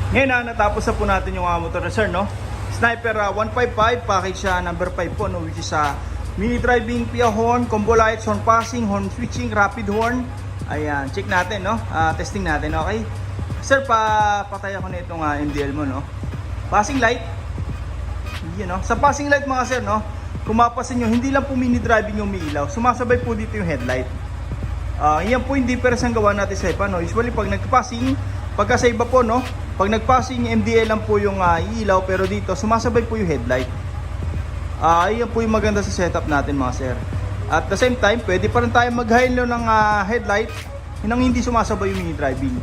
Ngayon natapos na po natin yung motor na sir, no? Sniper 155, package number 5 po, no? Which is mini driving, PIA horn, combo lights, horn passing, horn switching, rapid horn. Ayan, check natin, no? Testing natin, okay? Sir, patay ako na itong MDL mo, no? Passing light. Yan, no? Sa passing light mga sir, no? Kung mapasin nyo, hindi lang po mini driving yung umiilaw. Sumasabay po dito yung headlight. Yan po yung difference ang gawa natin sa iba, no? Usually pag nagpa-passing, pagka sa iba po, no? Pag nag-passing, MDL lang po yung iilaw, pero dito sumasabay po yung headlight. Yan po yung maganda sa setup natin mga sir. At the same time, pwede pa rin tayo mag-high and low ng headlight nang hindi sumasabay yung mini driving.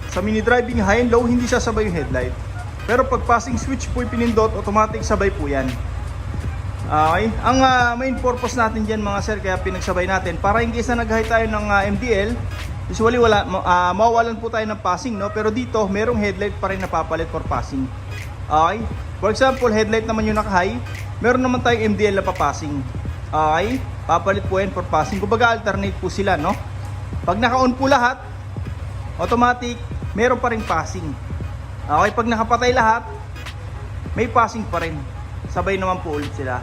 Sa mini driving, high and low, hindi sasabay yung headlight. Pero pag passing switch po yung pinindot, automatic sabay po yan. Okay? Ang main purpose natin dyan mga sir, kaya pinagsabay natin, para in case na nag-high tayo ng MDL, usually mawawalan po tayo ng passing, no? Pero dito, merong headlight pa rin napapalit for passing. Okay? For example, headlight naman yung naka-high, meron naman tayong MDL na papassing. Okay? Papalit po yan for passing. Kumbaga alternate po sila, no? Pag naka-on po lahat, automatic, meron pa rin passing. Okay? Pag nakapatay lahat, may passing pa rin. Sabay naman po ulit sila.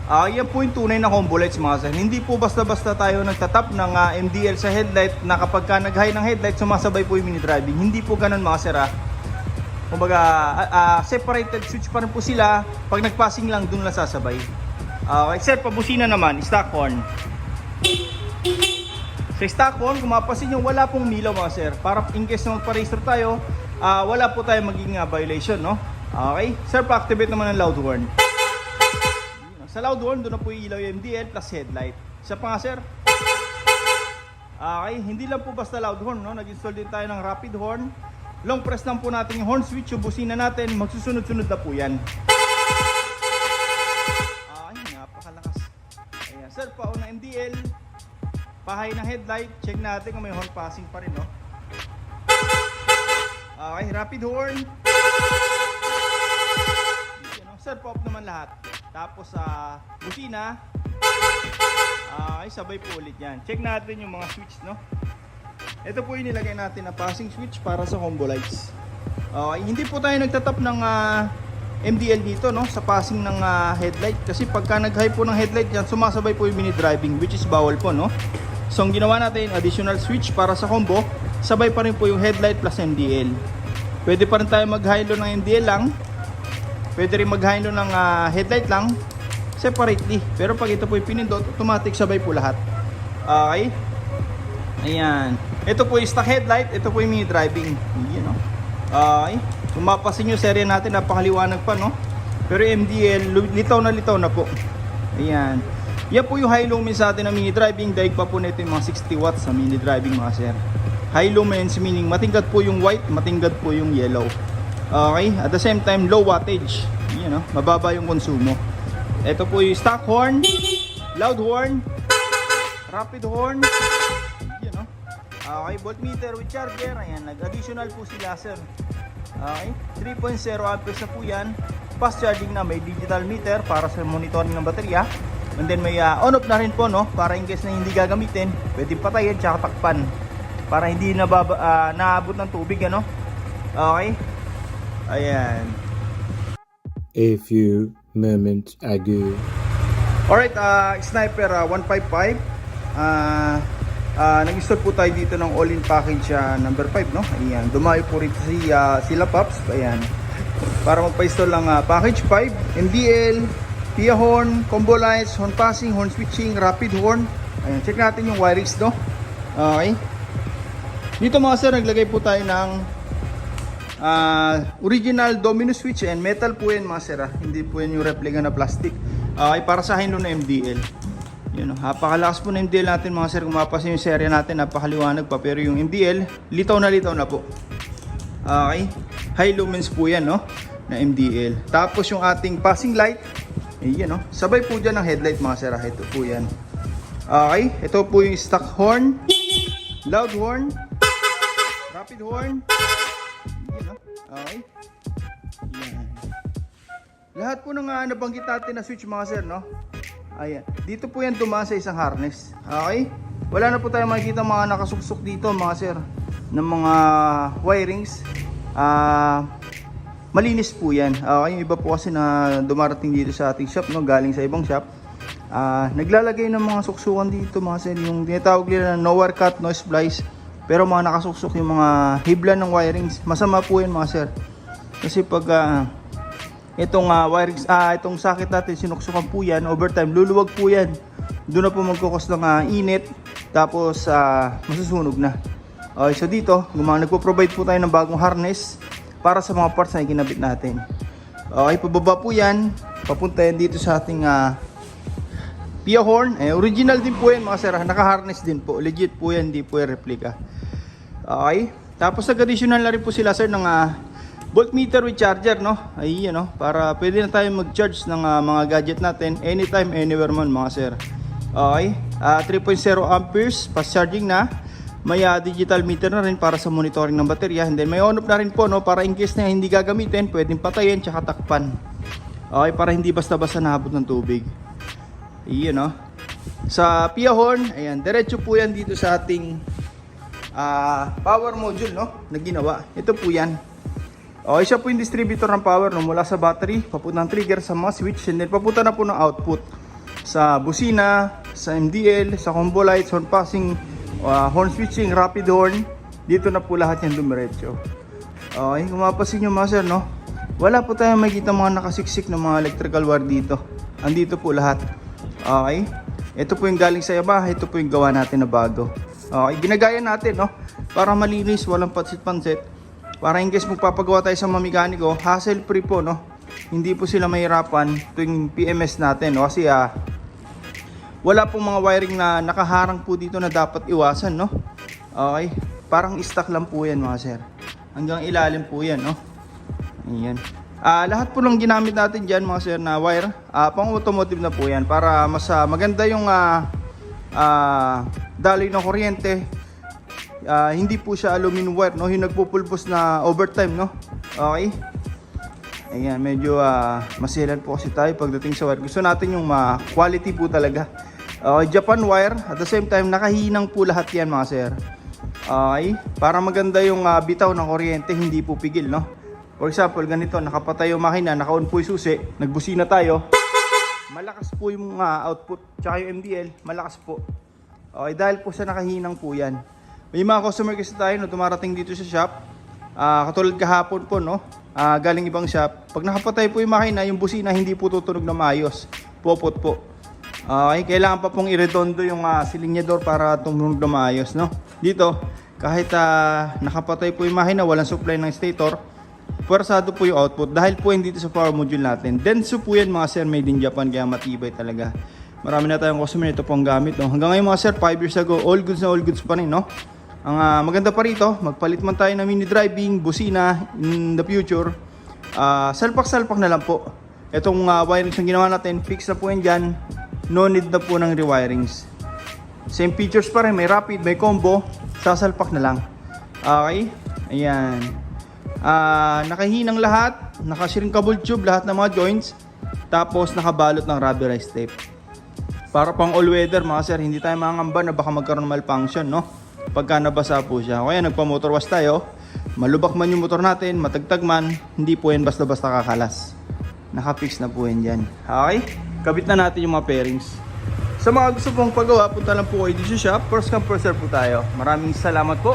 Yan po yung tunay na combo lights mga sir. Hindi po basta-basta tayo nagtatap ng MDL sa headlight na kapag ka nag-high ng headlight, sumasabay po yung mini driving. Hindi po ganun mga sir. Kumbaga, separated switch pa rin po sila. Pag nag-passing lang, dun lang sasabay. Okay sir, pabusina naman, stock horn. Sa stock horn, kung mapasin nyo, wala pong milaw mga sir. Para in case na magpa-register tayo, wala po tayong magiging violation, no? Okay, sir, pa-activate naman ng loud horn. Sa loud horn, doon na po ilaw yung MDL plus headlight. Isa pa nga sir. Okay, hindi lang po basta loud horn, no? Nag-install din tayo ng rapid horn. Long press lang po natin yung horn switch, yung busina natin, magsusunod-sunod na po yan. Ay, napakalakas. Ayan, sir, pauna MDL. Pahay ng headlight, check natin kung may horn passing pa rin, no? Okay, rapid horn. Sir, pa-off naman lahat. Tapos busina. Ay, sabay po ulit yan. Check natin yung mga switch, no? Ito po yung nilagay natin na passing switch para sa combo lights. Okay, hindi po tayo nagtatap ng MDL dito, no? Sa passing ng headlight. Kasi pagka nag-high po ng headlight yan, sumasabay po yung mini driving, which is bawal po, no? So, ang ginawa natin, additional switch para sa combo. Sabay pa rin po yung headlight plus MDL. Pwede pa rin tayo mag-high low ng MDL lang. Pwede rin mag-high low ng headlight lang separately. Pero pag ito po yung pinindot, automatic sabay po lahat. Okay? Ayan. Ito po yung stock headlight. Ito po yung mini driving. Ayan, no? Okay? Kung mapasin nyo, serye natin, napakaliwanag pa, no? Pero yung MDL, litaw na po. Ayan. Yan po yung high lumen sa atin na mini driving. Daig pa po nito yung mga 60 watts sa mini driving mga sir. High lumens meaning matingkad po yung white, matingkad po yung yellow. Okay? At the same time, low wattage. Yan, no? Mababa yung konsumo. Ito po yung stock horn, loud horn, rapid horn. Yan, no? Okay, voltmeter with charger. Ayan, nag-additional po sila sir. Okay, 3.0 amperes na po yan. Fast charging na, may digital meter para sa monitoring ng baterya. And then may on-off na rin po, no? Para in case na hindi gagamitin, pwede patayin tsaka takpan. Para hindi naabot ng tubig, ano? Okay? Ayan. A few moments ago. Alright, Sniper 155. Nag-install po tayo dito ng all-in package number 5, no? Ayan, dumayo po rin sila Pops. Ayan. Para magpa-install lang package 5, MDL, PIA horn, combo lights, horn passing, horn switching, rapid horn. Ayan, check natin yung wirings, no? Okay. Dito mga sir, naglagay po tayo ng original domino switch and metal po yan mga sir. Hindi po yan yung replica na plastic. Okay, para sa akin na MDL. Yun, napakalakas po na MDL natin mga sir. Kung mapasin yung serya natin, napakaliwanag pa. Pero yung MDL, litaw na po. Okay, high lumens po yan, no? Na MDL. Tapos yung ating passing light, ayan, no? Sabay po dyan ang headlight mga sir. Ito po yan. Okay, ito po yung stock horn, loud horn, rapid horn. Ayan, no? Okay. Ayan. Lahat po ng nabanggit natin na switch mga sir, no? Ayan. Dito po yan dumaan sa isang harness. Okay? Wala na po tayo makikita mga nakasuksok dito mga sir ng mga wirings. malinis po yan. Yung iba po kasi na dumarating dito sa ating shop, no, galing sa ibang shop, naglalagay ng mga suksukan dito mga sir, yung tinatawag nila na no wire cut, no splice, pero mga nakasuksok yung mga hibla ng wirings. Masama po yan mga sir, kasi pag itong wirings, itong socket natin sinuksukan po yan, over time luluwag po yan, doon na po magkukos ng init, tapos masusunog na. Okay, so dito nagpo-provide po tayo ng bagong harness para sa mga parts na ikinabit natin. Okay, pababa po yan, papunta yan dito sa ating Pia horn. Original din po yan mga sir, naka-harness din po, legit po yan, hindi po yung replica. Okay, tapos nag-additional na rin po sila sir ng voltmeter with charger, no? Ay, no? Para pwede na tayo mag-charge ng mga gadget natin anytime, anywhere man mga sir. Okay, 3.0 amperes, fast charging na. May digital meter na rin para sa monitoring ng baterya. And then may on-off na rin po, no? Para in case na hindi gagamitin, pwedeng patayin tsaka takpan. Okay, para hindi basta-basta nahabot ng tubig. Iyon, no? Sa Pia horn, ayan, diretso po yan dito sa ating power module, no? Na ginawa. Ito po yan. Okay, siya po yung distributor ng power, no? Mula sa battery, papuntang trigger sa mga switch, and then papunta na po ng output sa busina, sa MDL, sa combo lights, horn passing, horn switching, rapid horn. Dito na po lahat yan dumiretso. Okay, kung mapasin nyo mga sir, no? Wala po tayong makikita mga nakasiksik ng mga electrical wire dito. Andito po lahat. Okay, ito po yung galing sa Yamaha, ito po yung gawa natin na bago. Okay, ginagaya natin, no? Para malinis, walang pansit-pansit. Para in case magpapagawa tayo sa mga mekaniko, hassle free po, no? Hindi po sila mahirapan tuwing PMS natin, no? Kasi wala pong mga wiring na nakaharang po dito na dapat iwasan, no? Okay, parang stock lang po yan mga sir. Hanggang ilalim po yan, no? Ayan. Lahat po ng ginamit natin dyan mga sir na wire, pang automotive na po yan, para mas maganda yung daloy ng kuryente. Hindi po siya aluminum wire, no? Yung nagpupulbos na overtime, no? Okay, ayan, medyo masilan po kasi tayo pagdating sa wire. Gusto natin yung quality po talaga. Japan wire, at the same time nakahinang po lahat yan mga sir. Okay, para maganda yung bitaw ng kuryente, hindi po pigil, no? For example, ganito, nakapatay yung makina, naka-on po yung susi, nagbusina tayo, malakas po yung output, tsaka yung MDL, malakas po. Okay, dahil po sa nakahinang po yan. May mga customer kasi tayo, no, tumarating dito sa shop, katulad kahapon po, no, galing ibang shop, pag nakapatay po yung makina, yung busina hindi po tutunog na maayos, popot po. Okay, kailangan pa pong iredondo yung silinyador para tumunog na maayos, no. Dito, kahit nakapatay po yung makina, walang supply ng stator, puwersado po yung output dahil po hindi dito sa power module natin. Denso po yan mga sir, made in Japan, kaya matibay talaga. Marami na tayong customer, ito pong gamit, no? Hanggang ngayon mga sir, 5 years ago, all goods na all goods pa rin, no? Ang maganda pa rito, magpalit man tayo ng mini driving, busina in the future, salpak-salpak na lang po. Itong wirings na ginawa natin, fix na po yan dyan, no need na po ng rewirings. Same features pa rin, may rapid, may combo, sasalpak na lang. Okay, ayan. Nakahinang lahat, naka-shrinkable tube lahat ng mga joints, tapos nakabalot ng rubberized tape. Para pang all weather mga sir, hindi tayo mangamba na baka magkaroon ng malfunction, no? Pagka nabasa po siya. Kaya nagpa-motor wash tayo, malubak man yung motor natin, matagtag man, hindi po yan basta-basta kakalas. Naka-fix na po yan dyan. Okay, kabit na natin yung mga pairings. Sa mga gusto pong pagawa, punta lang po kayo dito sa shop. First come first serve po tayo. Maraming salamat po.